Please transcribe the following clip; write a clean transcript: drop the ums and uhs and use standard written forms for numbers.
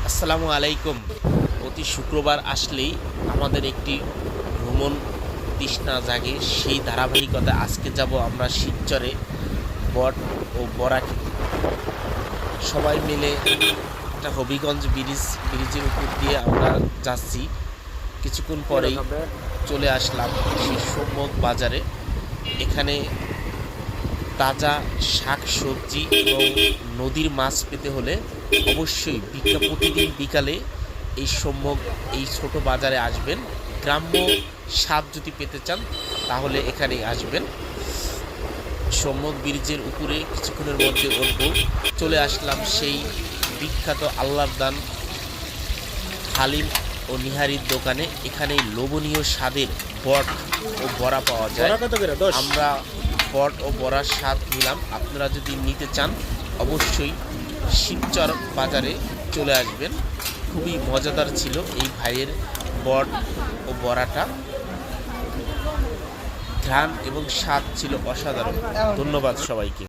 আসসালামু আলাইকুম। প্রতি শুক্রবার আসলেই আমাদের একটি ভ্রমণ তৃষ্ণা জাগে। সেই ধারাবাহিকতা আজকে যাব আমরা শিবচরে বট ও বরা খেতে। সবাই মিলে একটা হবিগঞ্জ ব্রিজের উপর দিয়ে আমরা যাচ্ছি। কিছুক্ষণ পরেই চলে আসলাম সেই সম্যক বাজারে। এখানে তাজা শাক সবজি এবং নদীর মাছ পেতে হলে অবশ্যই প্রতিদিন বিকালে এই ছোট বাজারে আসবেন। গ্রাম্য স্বাদ যদি পেতে চান তাহলে এখানেই আসবেন। সম্যক ব্রিজের উপরে কিছুক্ষণের মধ্যে উঠব। চলে আসলাম সেই বিখ্যাত আল্লাহর দান হালিম ও নিহারির দোকানে। এখানেই লোভনীয় স্বাদের বট ও বড়া পাওয়া যায়। আমরা বট ও বড়ার স্বাদ নিলাম। আপনারা যদি নিতে চান অবশ্যই শিবচর বাজারে চলে আসবেন। খুবই মজাদার ছিল এই ভাইয়ের বট ও বড়াটা। ঘ্রাণ এবং স্বাদ ছিল অসাধারণ। ধন্যবাদ সবাইকে।